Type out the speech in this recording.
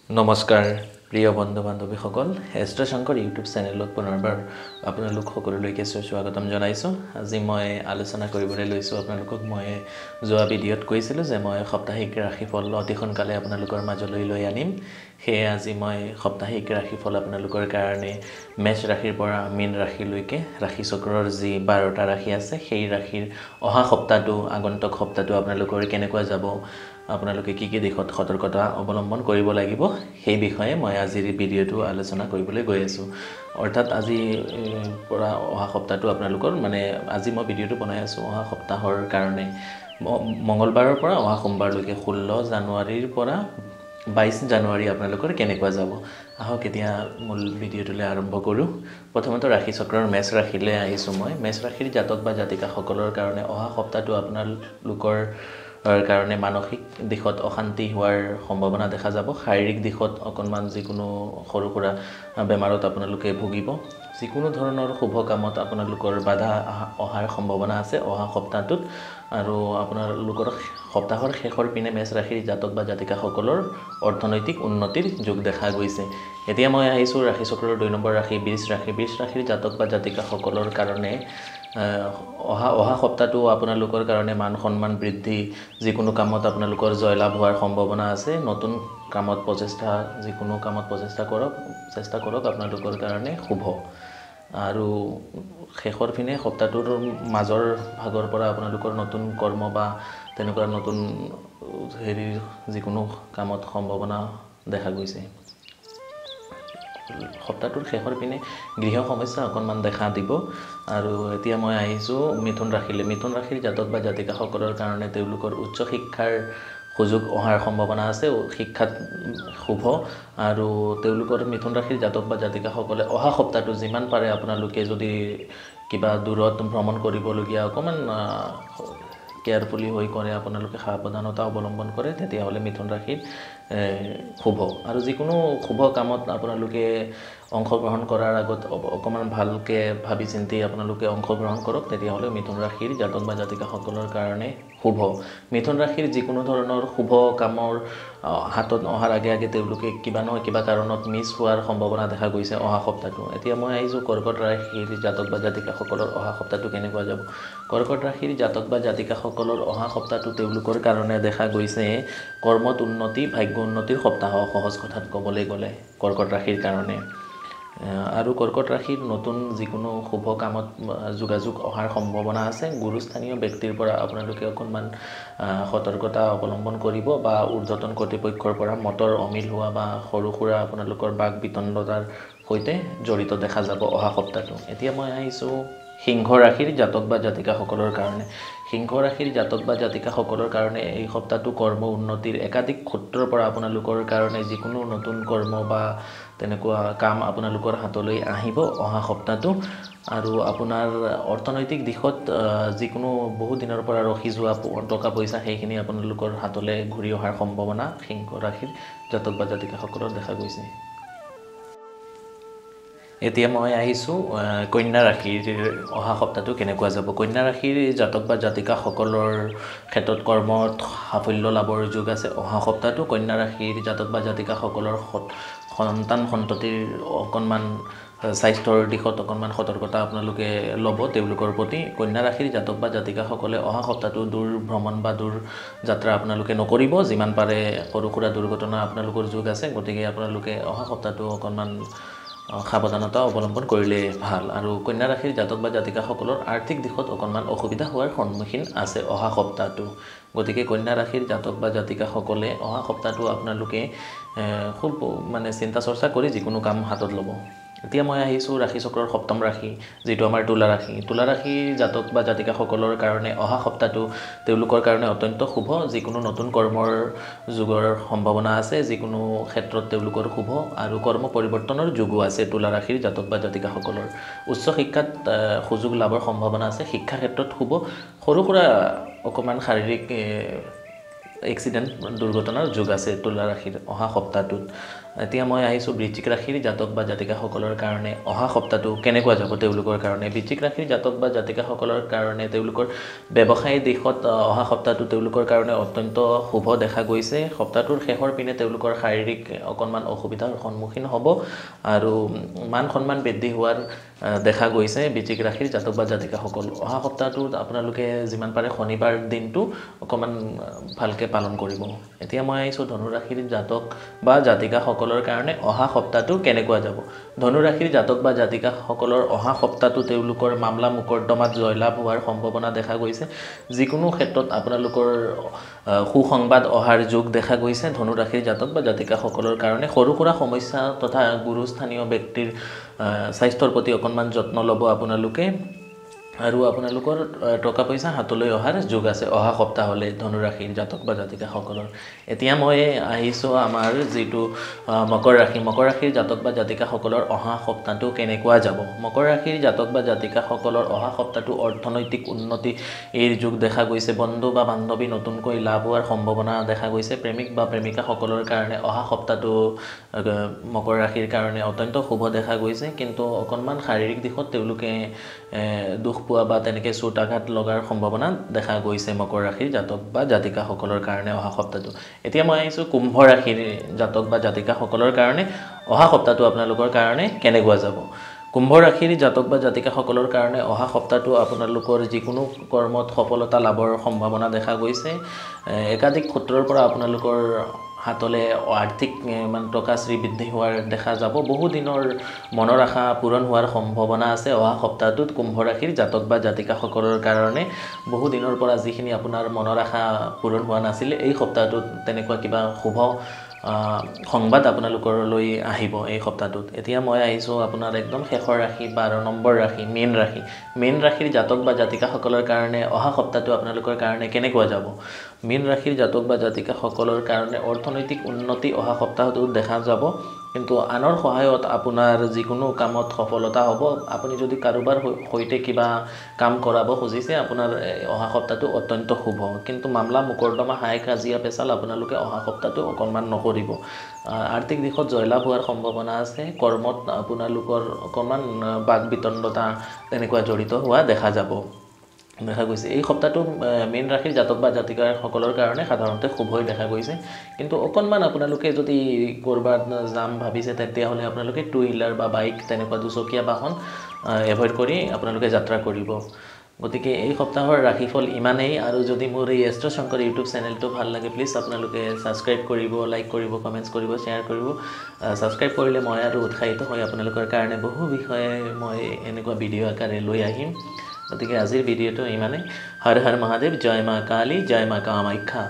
নমস্কাৰ প্ৰিয় বন্ধু বান্ধৱীসকল এষ্ট্ৰ শংকৰ ইউটিউব চেনেলত পুনৰবাৰ আপোনালোক সকলোলৈকে স্বাগতম জনাইছোঁ। আজি মই আলোচনা কৰিবলৈ লৈছোঁ আপোনালোকক মই যোৱা ভিডিঅ'ত কৈছিলোঁ যে মই সাপ্তাহিক ৰাশিফল অতি সোনকালে আপোনালোকৰ মাজলৈ লৈ আনিম। সেয়ে আজি মই সাপ্তাহিক ৰাশিফল আপোনালোকৰ কাৰণে মেষ ৰাশিৰ পৰা মীন ৰাশিলৈকে ৰাশি চক্ৰৰ যি 12টা ৰাশি আছে সেই ৰাশিৰ অহা সপ্তাহটো আগন্তুক সপ্তাহটো আপোনালোকৰ কেনেকুৱা যাব, আপোনালোকে কি দিশত সতৰ্কতা অৱলম্বন কৰিব লাগিব সেই বিষয়ে মই আজিৰ ভিডিঅ'টো আলোচনা কৰিবলৈ গৈ আছোঁ। অৰ্থাৎ আজি পৰা অহা সপ্তাহটো আপোনালোকৰ আজি মই ভিডিঅ'টো বনাই আছোঁ অহা সপ্তাহৰ কাৰণে মঙ্গলবাৰৰ পৰা অহা সোমবাৰলৈকে 16 জানুৱাৰীৰ পৰা 22 জানুৱাৰী আপোনালোকৰ কেনেকুৱা যাব। আহক এতিয়া মূল ভিডিঅ'টোলৈ আৰম্ভ কৰোঁ। প্ৰথমতে ৰাশি চক্ৰৰ মেষ ৰাশিলৈ আহিছোঁ। মই মেষ ৰাশিৰ জাতক বা জাতিকাসকলৰ কাৰণে অহা সপ্তাহটো আপোনালোকৰ কাৰণে মানসিক দিশত অশান্তি হোৱাৰ সম্ভাৱনা দেখা যাব। শাৰীৰিক দিশত অকণমান যিকোনো সৰু সুৰা বেমাৰত আপোনালোকে ভুগিব। যিকোনো ধৰণৰ শুভ কামত আপোনালোকৰ বাধা অহাৰ সম্ভাৱনা আছে অহা সপ্তাহটোত। আৰু আপোনালোকৰ সপ্তাহৰ শেষৰ পিনে মেষ ৰাশিৰ জাতক বা জাতিকাসকলৰ অৰ্থনৈতিক উন্নতিৰ যোগ দেখা গৈছে। এতিয়া মই আহিছোঁ ৰাশি চক্ৰৰ 2 নম্বৰ ৰাশি বৃষ ৰাশি। বৃষ ৰাশিৰ জাতক বা জাতিকাসকলৰ কাৰণে অহা সপ্তাহটো আপোনালোকৰ কাৰণে মান সন্মান বৃদ্ধি, যিকোনো কামত আপোনালোকৰ জয়লাভ হোৱাৰ সম্ভাৱনা আছে। নতুন কামত যিকোনো কামত চেষ্টা কৰক আপোনালোকৰ কাৰণে শুভ। আৰু শেষৰ পিনে সপ্তাহটোৰ মাজৰ ভাগৰ পৰা আপোনালোকৰ নতুন কৰ্ম বা তেনেকুৱা নতুন যিকোনো কামত সম্ভাৱনা দেখা গৈছে। সপ্তাহটোৰ শেষৰ পিনে গৃহ সমস্যা অকণমান দেখা দিব। আৰু এতিয়া মই আহিছোঁ মিথুন ৰাশিলৈ। মিথুন ৰাশিৰ জাতক বা জাতিকাসকলৰ কাৰণে তেওঁলোকৰ উচ্চ শিক্ষাৰ সুযোগ অহাৰ সম্ভাৱনা আছে, শিক্ষাত শুভ। আৰু তেওঁলোকৰ মিথুন ৰাশিৰ জাতক বা জাতিকাসকলে অহা সপ্তাহটো যিমান পাৰে আপোনালোকে যদি কিবা দূৰত ভ্ৰমণ কৰিবলগীয়া অকণমান কেয়াৰফুলি হৈ কৰে, আপোনালোকে সাৱধানতা অৱলম্বন কৰে, তেতিয়াহ'লে মিথুন ৰাশিৰ শুভ। আৰু যিকোনো শুভ কামত আপোনালোকে অংশগ্ৰহণ কৰাৰ আগত অকণমান ভালকৈ ভাবি চিন্তি আপোনালোকে অংশগ্ৰহণ কৰক, তেতিয়াহ'লে মিথুন ৰাশিৰ জাতক বা জাতিকাসকলৰ কাৰণে শুভ। মিথুন ৰাশিৰ যিকোনো ধৰণৰ শুভ কামৰ হাতত অহাৰ আগে আগে তেওঁলোকে কিবা নহয় কিবা কাৰণত মিছ হোৱাৰ সম্ভাৱনা দেখা গৈছে অহা সপ্তাহটো। এতিয়া মই আহিছোঁ কৰ্কট ৰাশিৰ জাতক বা জাতিকাসকলৰ অহা সপ্তাহটো কেনেকুৱা যাব। কৰ্কট ৰাশিৰ জাতক বা জাতিকাসকলৰ অহা সপ্তাহটো তেওঁলোকৰ কাৰণে দেখা গৈছে কৰ্মত উন্নতি, ভাগ্য উন্নতিৰ সপ্তাহ সহজ কথাত ক'বলৈ গ'লে কৰ্কট ৰাশিৰ কাৰণে। আৰু কৰ্কট ৰাশিৰ নতুন যিকোনো শুভ কামত যোগাযোগ অহাৰ সম্ভাৱনা আছে। গুৰুস্থানীয় ব্যক্তিৰ পৰা আপোনালোকে অকণমান সতৰ্কতা অৱলম্বন কৰিব বা ঊৰ্ধ্বতন কৰ্তৃপক্ষৰ পৰা মতৰ অমিল হোৱা বা সৰু সুৰা আপোনালোকৰ বাক বিতণ্ডতাৰ সৈতে জড়িত দেখা যাব অহা সপ্তাহটো। এতিয়া মই আহিছোঁ সিংহ ৰাশিৰ জাতক বা জাতিকাসকলৰ কাৰণে। সিংহ ৰাশিৰ জাতক বা জাতিকাসকলৰ কাৰণে এই সপ্তাহটো কৰ্ম উন্নতিৰ একাধিক সূত্ৰৰ পৰা আপোনালোকৰ কাৰণে যিকোনো নতুন কৰ্ম বা তেনেকুৱা কাম আপোনালোকৰ হাতলৈ আহিব অহা সপ্তাহটো। আৰু আপোনাৰ অৰ্থনৈতিক দিশত যিকোনো বহু দিনৰ পৰা ৰখি যোৱা টকা পইচা সেইখিনি আপোনালোকৰ হাতলৈ ঘূৰি অহাৰ সম্ভাৱনা সিংহ ৰাশিৰ জাতক বা জাতিকাসকলৰ দেখা গৈছে। এতিয়া মই আহিছোঁ কন্যা ৰাশিৰ অহা সপ্তাহটো কেনেকুৱা যাব। কন্যা ৰাশিৰ জাতক বা জাতিকাসকলৰ ক্ষেত্ৰত কৰ্মত সাফল্য লাভৰ যোগ আছে অহা সপ্তাহটো। কন্যা ৰাশিৰ জাতক বা জাতিকাসকলৰ সন্ততিৰ অকণমান স্বাস্থ্যৰ দিশত অকণমান সতৰ্কতা আপোনালোকে ল'ব তেওঁলোকৰ প্ৰতি। কন্যা ৰাশিৰ জাতক বা জাতিকাসকলে অহা সপ্তাহটো দূৰ ভ্ৰমণ বা দূৰ যাত্ৰা আপোনালোকে নকৰিব। যিমান পাৰে সৰু সুৰা দুৰ্ঘটনা আপোনালোকৰ যোগ আছে, গতিকে আপোনালোকে অহা সপ্তাহটো অকণমান সাৱধানতা অৱলম্বন কৰিলে ভাল। আৰু কন্যা ৰাশিৰ জাতক বা জাতিকাসকলৰ আৰ্থিক দিশত অকণমান অসুবিধা হোৱাৰ সন্মুখীন আছে অহা সপ্তাহটো। গতিকে কন্যা ৰাশিৰ জাতক বা জাতিকাসকলে অহা সপ্তাহটো আপোনালোকে খুব চিন্তা চৰ্চা কৰি যিকোনো কাম হাতত ল'ব। এতিয়া মই আহিছোঁ ৰাশি চক্ৰৰ 7ম ৰাশি, যিটো আমাৰ তুলা ৰাশি। তুলা ৰাশিৰ জাতক বা জাতিকাসকলৰ কাৰণে অহা সপ্তাহটো তেওঁলোকৰ কাৰণে অত্যন্ত শুভ। যিকোনো নতুন কৰ্মৰ যুগৰ সম্ভাৱনা আছে, যিকোনো ক্ষেত্ৰত তেওঁলোকৰ শুভ। আৰু কৰ্ম পৰিৱৰ্তনৰ যোগো আছে তুলা ৰাশিৰ জাতক বা জাতিকাসকলৰ। উচ্চ শিক্ষাত সুযোগ লাভৰ সম্ভাৱনা আছে, শিক্ষা ক্ষেত্ৰত শুভ। সৰু সুৰা অকণমান শাৰীৰিক এক্সিডেণ্ট দুৰ্ঘটনাৰ যোগ আছে তুলা ৰাশিৰ অহা সপ্তাহটোত। এতিয়া মই আহিছোঁ বৃশ্চিক ৰাশিৰ জাতক বা জাতিকাসকলৰ কাৰণে অহা সপ্তাহটো কেনেকুৱা যাব তেওঁলোকৰ কাৰণে। বৃশ্চিক ৰাশিৰ জাতক বা জাতিকাসকলৰ কাৰণে তেওঁলোকৰ ব্যৱসায়ী দিশত অহা সপ্তাহটো তেওঁলোকৰ কাৰণে অত্যন্ত শুভ দেখা গৈছে। সপ্তাহটোৰ শেষৰ পিনে তেওঁলোকৰ শাৰীৰিক অকণমান অসুবিধাৰ সন্মুখীন হ'ব আৰু মান সন্মান বৃদ্ধি হোৱাৰ দেখা গৈছে বৃশ্চিক ৰাশিৰ জাতক বা জাতিকাসকল। অহা সপ্তাহটোত আপোনালোকে যিমান পাৰে শনিবাৰ দিনটো অকণমান ভালকৈ পালন কৰিব। এতিয়া মই আহিছোঁ ধনুৰাশিৰ জাতক বা জাতিকাসকলৰ কাৰণে অহা সপ্তাহটো কেনেকুৱা যাব। ধনুৰাশিৰ জাতক বা জাতিকাসকলৰ অহা সপ্তাহটো তেওঁলোকৰ মামলা মোকৰ্দমাত জয়লাভ হোৱাৰ সম্ভাৱনা দেখা গৈছে। যিকোনো ক্ষেত্ৰত আপোনালোকৰ সুসংবাদ অহাৰ যোগ দেখা গৈছে ধনুৰাশিৰ জাতক বা জাতিকাসকলৰ কাৰণে। সৰু সুৰা সমস্যা তথা গুৰুস্থানীয় ব্যক্তিৰ স্বাস্থ্যৰ প্ৰতি অকণমান যত্ন ল'ব আপোনালোকে আৰু আপোনালোকৰ টকা পইচা হাতলৈ অহাৰ যোগ আছে অহা সপ্তাহলৈ ধনুৰাশিৰ জাতক বা জাতিকাসকলৰ। এতিয়া মই আহিছোঁ আমাৰ যিটো মকৰ ৰাশি। মকৰ ৰাশিৰ জাতক বা জাতিকাসকলৰ অহা সপ্তাহটো কেনেকুৱা যাব। মকৰ ৰাশিৰ জাতক বা জাতিকাসকলৰ অহা সপ্তাহটো অৰ্থনৈতিক উন্নতিৰ যোগ দেখা গৈছে। বন্ধু বা বান্ধৱী নতুনকৈ লাভ হোৱাৰ সম্ভাৱনা দেখা গৈছে। প্ৰেমিক বা প্ৰেমিকাসকলৰ কাৰণে অহা সপ্তাহটো মকৰ ৰাশিৰ কাৰণে অত্যন্ত শুভ দেখা গৈছে, কিন্তু অকণমান শাৰীৰিক দিশত তেওঁলোকে দুখ পোৱা বা তেনেকৈ চোট আঘাত লগাৰ সম্ভাৱনা দেখা গৈছে মকৰ ৰাশিৰ জাতক বা জাতিকাসকলৰ কাৰণে অহা সপ্তাহটো। এতিয়া মই আহিছোঁ কুম্ভ ৰাশিৰ জাতক বা জাতিকাসকলৰ কাৰণে অহা সপ্তাহটো আপোনালোকৰ কাৰণে কেনেকুৱা যাব। কুম্ভ ৰাশিৰ জাতক বা জাতিকাসকলৰ কাৰণে অহা সপ্তাহটো আপোনালোকৰ যিকোনো কৰ্মত সফলতা লাভৰ সম্ভাৱনা দেখা গৈছে। একাধিক সূত্ৰৰ পৰা আপোনালোকৰ হাতলৈ আৰ্থিক টকা শ্ৰীবৃদ্ধি হোৱাৰ দেখা যাব। বহুদিনৰ মনৰ আশা পূৰণ হোৱাৰ সম্ভাৱনা আছে অহা সপ্তাহটোত কুম্ভ ৰাশিৰ জাতক বা জাতিকাসকলৰ কাৰণে। বহুদিনৰ পৰা যিখিনি আপোনাৰ মনৰ আশা পূৰণ হোৱা নাছিলে এই সপ্তাহটোত তেনেকুৱা কিবা শুভ সংবাদ আপোনালোকলৈ আহিব এই সপ্তাহটোত। এতিয়া মই আহিছোঁ আপোনাৰ একদম শেষৰ ৰাশি 12 নম্বৰ ৰাশি মীন ৰাশি। মীন ৰাশিৰ জাতক বা জাতিকাসকলৰ কাৰণে অহা সপ্তাহটো আপোনালোকৰ কাৰণে কেনেকুৱা যাব। মীন ৰাশিৰ জাতক বা জাতিকাসকলৰ কাৰণে অৰ্থনৈতিক উন্নতি অহা সপ্তাহটোত দেখা যাব, কিন্তু আনৰ সহায়ত আপোনাৰ যিকোনো কামত সফলতা হ'ব। আপুনি যদি কাৰোবাৰ সৈতে কিবা কাম কৰাব খুজিছে আপোনাৰ অহা সপ্তাহটো অত্যন্ত শুভ, কিন্তু মামলা মোকৰ্দমা হাই কাজিয়া পেচাল আপোনালোকে অহা সপ্তাহটো অকণমান নকৰিব। আৰ্থিক দিশত জয়লাভ হোৱাৰ সম্ভাৱনা আছে। কৰ্মত আপোনালোকৰ অকণমান বাক বিতণ্ডতা তেনেকুৱা জড়িত হোৱা দেখা গৈছে। এই সপ্তাহটো মীন ৰাশিৰ জাতক বা জাতিকাসকলৰ কাৰণে সাধাৰণতে শুভই দেখা গৈছে, কিন্তু অকণমান আপোনালোকে যদি ক'ৰবাত যাম ভাবিছে তেতিয়াহ'লে আপোনালোকে 2 হুইলাৰ বা বাইক তেনেকুৱা দুচকীয়া বাহন এভইড কৰি আপোনালোকে যাত্ৰা কৰিব। গতিকে এই সপ্তাহৰ ৰাশিফল ইমানেই। আৰু যদি মোৰ এই এষ্ট্ৰ শংকৰ ইউটিউব চেনেলটো ভাল লাগে প্লিজ আপোনালোকে ছাবস্ক্ৰাইব কৰিব, লাইক কৰিব, কমেণ্টছ কৰিব, শ্বেয়াৰ কৰিব। ছাবস্ক্ৰাইব কৰিলে মই আৰু উৎসাহিত হৈ আপোনালোকৰ কাৰণে বহু বিষয়ে মই এনেকুৱা ভিডিঅ' আকাৰে লৈ আহিম। গতিকে আজিৰ ভিডিঅ'টো ইমানেই। হৰ হৰ মহাদেৱ, জয় মা কালী, জয় মা কামাখ্যা।